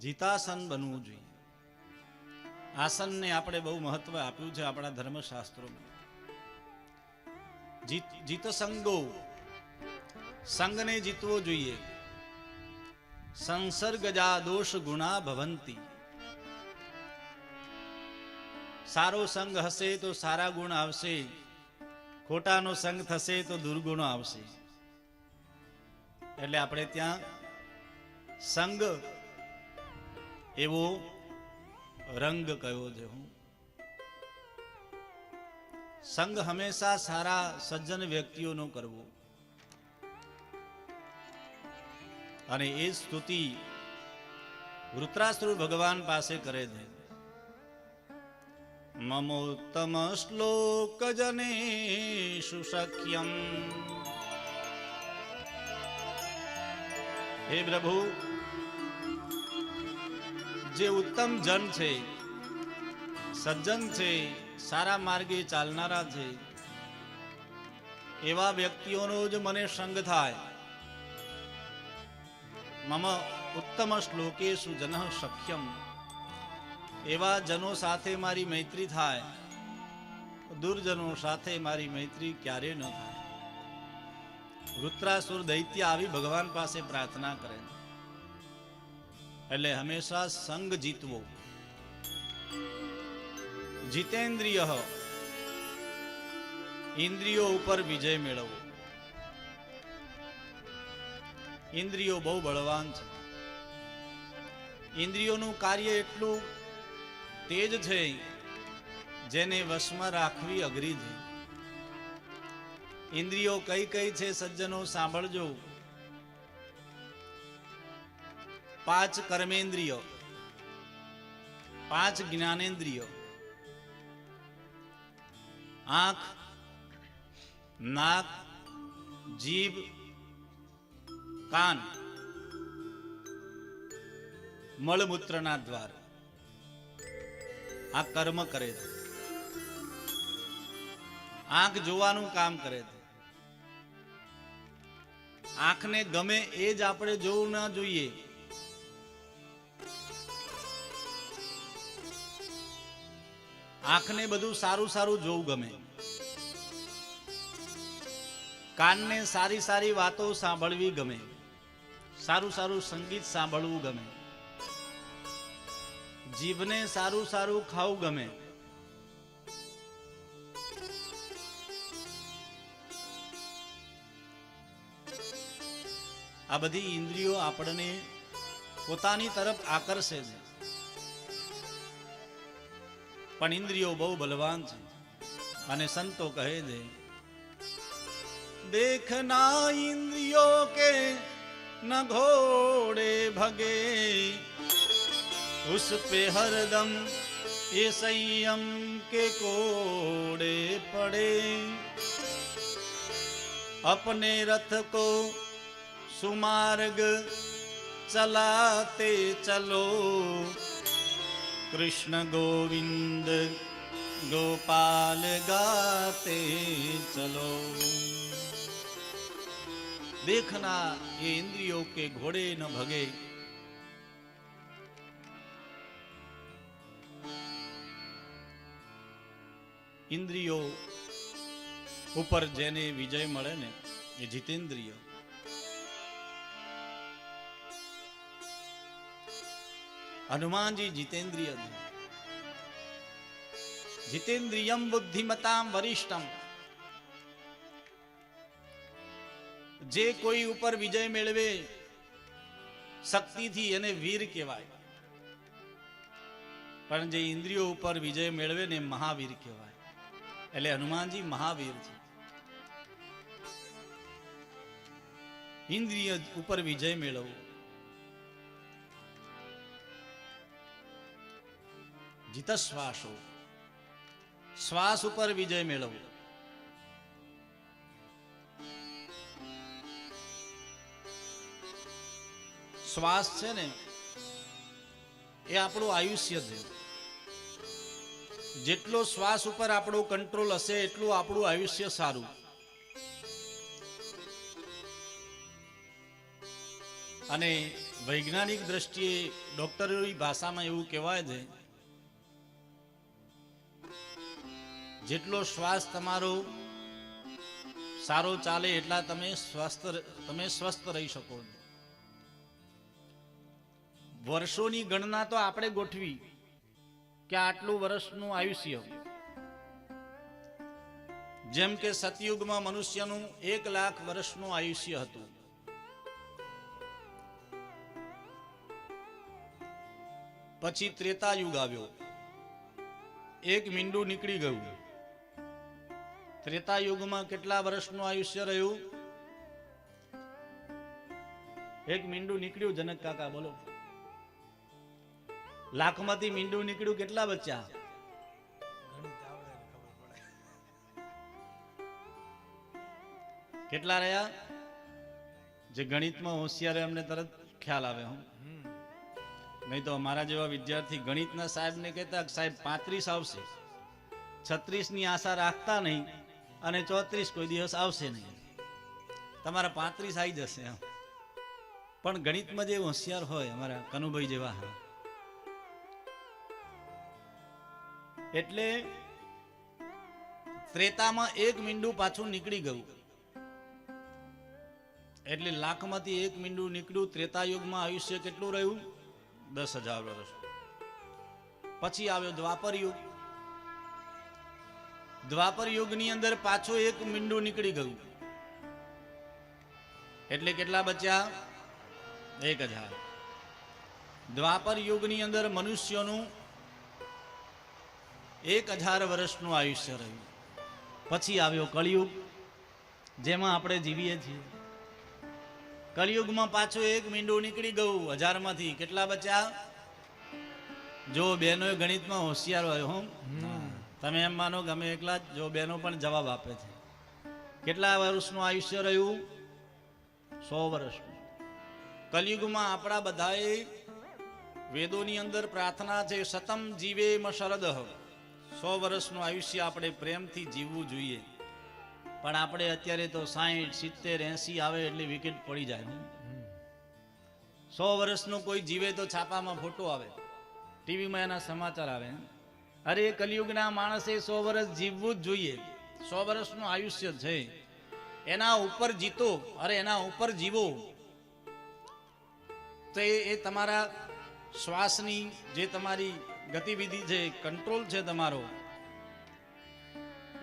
જીતાસન બનવું જોઈએ. આસનને આપણે બહુ મહત્વ આપ્યું છે આપણા ધર્મશાસ્ત્રોમાં. જીત સંગો, સંગને જીતવો જોઈએ. સંસર્ગજા દોષ ગુણા ભવંતી. સારો સંગ હશે તો સારા ગુણ આવશે, ખોટાનો સંગ થશે તો દુર્ગુણો આવશે. એટલે આપણે ત્યાં સંગ એવો રંગ કયો છે. હું સંગ હંમેશા સારા સજ્જન વ્યક્તિઓનો કરવો. અને એ સ્તુતિ વૃત્રાસુર ભગવાન પાસે કરે છે. મમોત્તમ શ્લોક જનેષુ સખ્યમ. હે પ્રભુ, જે ઉત્તમ જન છે, સજ્જન છે, સારા માર્ગે ચાલનારા છે, એવા વ્યક્તિઓનો જ મને સંગ થાય. મમ ઉત્તમ શ્લોકેષુ જનઃ સખ્યમ. એવા જનો સાથે મારી મૈત્રી થાય, દુર્જનો સાથે મારી મૈત્રી ક્યારે ન થાય. વૃત્રાસુર દૈત્ય આવી ભગવાન પાસે પ્રાર્થના કરે. એટલે હંમેશા સંગ જીતવો. જીતેન્દ્રિય, ઇન્દ્રિયો ઉપર વિજય મેળવવો. ઇન્દ્રિયો બહુ બળવાન છે. ઇન્દ્રિયોનું કાર્ય એટલું તેજ છે, જેને વશમાં રાખવી અઘરી છે. ઇન્દ્રિયો કઈ કઈ છે સજ્જનો સાંભળજો. 5 કર્મેન્દ્રિયો, 5 જ્ઞાનેન્દ્રિયો. આંખ, નાક, જીભ, કાન, મળમૂત્રના દ્વાર. આ કર્મ કરે છે. આંખ જોવાનું કામ કરે છે. આંખને ગમે એ જ આપણે જોવું ના જોઈએ. આંખને બધું સારું સારું જોવું ગમે. કાનને સારી સારી વાતો સાંભળવી ગમે. સારું સારું સંગીત સાંભળવું ગમે. જીભને સારું સારું ખાવું ગમે. આ બધી ઇન્દ્રિયો આપણને પોતાની તરફ આકર્ષે છે. પણ ઇન્દ્રિયો બહુ બલવાન છે. અને સંતો કહે છે, देखना इंद्रियों के न घोड़े भगे, उस पे हरदम ये संयम के कोड़े पड़े. अपने रथ को सुमार्ग चलाते चलो, कृष्ण गोविंद गोपाल गाते चलो. देखना ये इंद्रियों के घोड़े न भगे. इंद्रियों ઉપર જેને વિજય મળે ને એ જીતેન્દ્રિય. હનુમાનજી જીતેન્દ્રિય છે. જીતેન્દ્રિયમ બુદ્ધિમતામ વરિષ્ઠમ. જે કોઈ ઉપર વિજય મેળવે શક્તિથી એને વીર કહેવાય. પણ જે ઇન્દ્રિયો ઉપર વિજય મેળવે ને મહાવીર કહેવાય. એટલે હનુમાનજી મહાવીર છે. ઇન્દ્રિય ઉપર વિજય મેળવવો. જીતશ્વાસો, શ્વાસ ઉપર વિજય મેળવવો. શ્વાસ છે ને એ આપણું આયુષ્ય છે. જેટલો શ્વાસ ઉપર આપણો કંટ્રોલ હશે એટલું આપણું આયુષ્ય સારું. અને વૈજ્ઞાનિક દ્રષ્ટિએ ડોક્ટરોની ભાષામાં એવું કહેવાય છે, જેટલો શ્વાસ તમારો સારો ચાલે એટલા તમે સ્વસ્થ રહી શકો. વર્ષોની ગણના તો આપણે ગોઠવી કે આટલું વર્ષનું આયુષ્ય. જેમ કે સતયુગમાં મનુષ્યનું 1,00,000 વર્ષનું આયુષ્ય હતું. પછી ત્રેતા યુગ આવ્યો, 1 મીંડું નીકળી ગયું. ત્રેતા યુગમાં કેટલા વર્ષનું આયુષ્ય રહ્યું? 1 મીંડું નીકળ્યું. જનક કાકા બોલો. લાખમાંથી મીંડું નીકળ્યું, કેટલા બચ્યા? કેટલા રહ્યા? જે ગણિતમાં હોશિયાર એમને તરત ખ્યાલ આવે. હું નહીં તો અમારા જેવા વિદ્યાર્થી ગણિતના સાહેબને કહેતા સાહેબ 35 આવશે, 36ની આશા રાખતા નહીં અને 34 કોઈ દિવસ આવશે નહીં. તમારા 35 આવી જશે. પણ ગણિતમાં જે હોશિયાર હોય અમારા કનુભાઈ જેવા, એટલે ત્રેતામાં 1 મીંડું પાછું નીકળી ગયું. એટલે લાખમાંથી 1 મીંડું નીકળ્યું. ત્રેતા યુગમાં આયુષ્ય કેટલું રહ્યું? 10,000 વર્ષ. પછી આવ્યો દ્વાપર યુગ. દ્વાપર યુગની અંદર પાછો 1 મીંડું નીકળી ગયું. એટલે કેટલા બચ્યા? 1,000. દ્વાપર યુગની અંદર મનુષ્યનું 1,000 વર્ષનું આયુષ્ય રહ્યું. પછી આવ્યો કળિયુગ, જેમાં આપણે જીવીએ છીએ. કળિયુગમાં પાછું 1 મીંડું નીકળી ગયું 1000માંથી. કેટલા બચ્યા? જો બહેનો ગણિતમાં હોશિયાર હોય, હું તમે એમ માનો કે અમે એકલા જ. જો બહેનો પણ જવાબ આપે છે. કેટલા વર્ષનું આયુષ્ય રહ્યું? 100 વર્ષનું. કલયુગમાં આપણા બધાએ વેદોની અંદર પ્રાર્થના છે, શતમ જીવેમ શરદઃ. 100 વર્ષનું આયુષ્ય આપણે પ્રેમથી જીવવું જોઈએ. પણ આપણે અત્યારે તો 60, 70, 80 આવે એટલે વિકેટ પડી જાય. 100 વર્ષનું કોઈ જીવે તો છાપામાં ફોટો આવે, ટીવીમાં એના સમાચાર આવે. અરે કલિયુગના માણસે 100 વર્ષ જીવવું જ જોઈએ. 100 વર્ષનું આયુષ્ય છે, એના ઉપર જીતો. અરે એના ઉપર જીવો તો એ તમારા શ્વાસની જે તમારી ગતિવિધિ છે, કંટ્રોલ છે તમારો,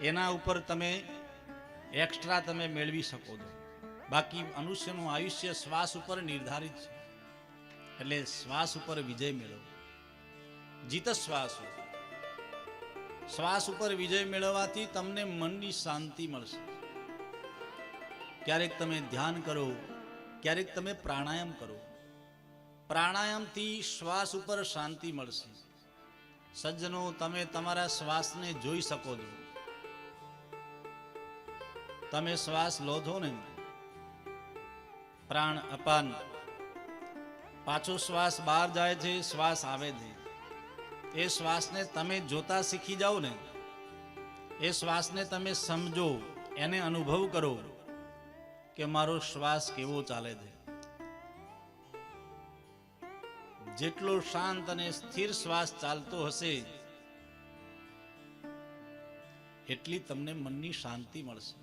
એના ઉપર તમે એક્સ્ટ્રા તમે મેળવી શકો છો. બાકી મનુષ્યનું આયુષ્ય શ્વાસ ઉપર નિર્ધારિત છે. એટલે શ્વાસ ઉપર વિજય મેળવો. જીત શ્વાસ. શ્વાસ ઉપર વિજય મેળવવાથી તમને મનની શાંતિ મળશે. ક્યારેક તમે ધ્યાન કરો, ક્યારેક તમે પ્રાણાયામ કરો. પ્રાણાયામથી શ્વાસ ઉપર શાંતિ મળશે. સજ્જનો, તમે તમારા શ્વાસને જોઈ શકો છો. તમે શ્વાસ લો છો ને, પ્રાણ અપાન, પાછો શ્વાસ બહાર જાય છે, શ્વાસ આવે છે. એ શ્વાસને તમે જોતા શીખી જાઓ ને, એ શ્વાસને તમે સમજો, એને અનુભવ કરો કે મારો શ્વાસ કેવો ચાલે છે. જેટલો શાંત અને સ્થિર શ્વાસ ચાલતો હશે, એટલી તમને મનની શાંતિ મળશે.